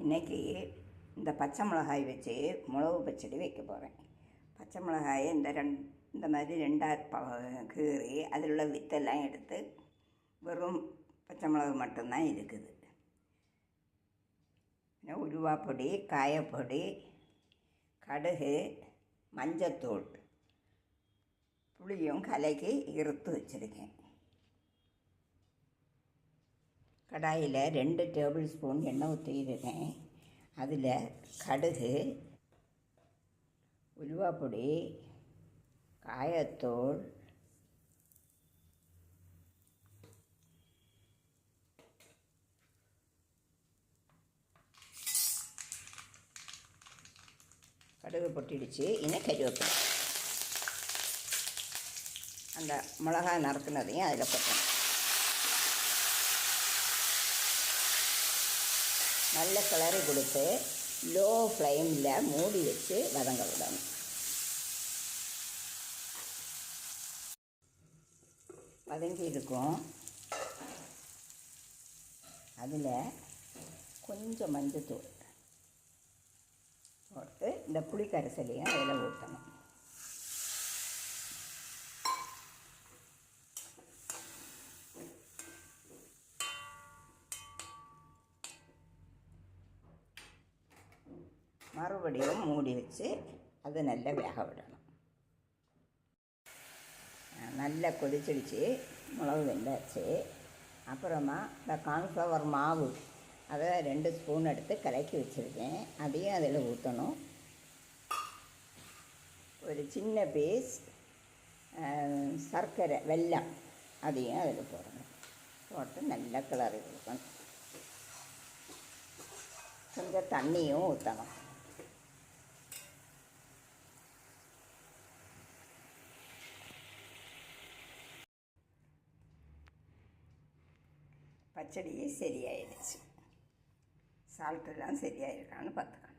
இன்றைக்கி இந்த பச்சை மிளகாய் வச்சு மிளகு பச்சடி வைக்க போகிறேன். பச்சை மிளகாயை இந்த மாதிரி ரெண்டாக கீறி அதில் உள்ள வித்தெல்லாம் எடுத்து வெறும் பச்சை மிளகு மட்டும்தான் இருக்குது. உருவாப்பொடி, காயப்பொடி, கடுகு, மஞ்சத்தூள், புளியும் கலக்கி இறுத்து வச்சுருக்கேன். கடாயில் 2 டேபிள் ஸ்பூன் எண்ணெய் ஊற்றிருக்கேன். அதில் கடுகு, உலுவாப்பொடி, காயத்தூள், கடுகு பொட்டிடுச்சு. இன்னும் கறிவேப்பிலை, அந்த மிளகாய் நறுக்குனதையும் அதில் போட்டணும். நல்ல கிளறி கொடுத்து லோ ஃப்ளேமில் மூடி வச்சு வதங்க விடணும். வதங்கி இருக்கும். அதில் கொஞ்சம் மஞ்சத்தூள் போட்டு இந்த புளி கரைசலையும் அதில் ஊற்றணும். மறுபடியும் மூடி வச்சு அது நல்லா வேக விடணும். நல்லா கொதிச்சிடுச்சு, மிளகு வெந்தாச்சு. அப்புறமா இந்த கார்ன்ஃப்ளவர் மாவு அதை 2 ஸ்பூன் எடுத்து கலக்கி வச்சுருக்கேன். அதையும் அதில் ஊற்றணும். ஒரு சின்ன பீஸ் சர்க்கரை வெல்லம் அதையும் அதில் போடணும். போட்டு நல்லா கிளறி கொடுக்கணும். கொஞ்சம் தண்ணியும் ஊற்றணும். பச்சடியே சரியாயிடுச்சு. சால்ட்டெல்லாம் சரியாயிருக்கான்னு பார்த்துக்கலாம்.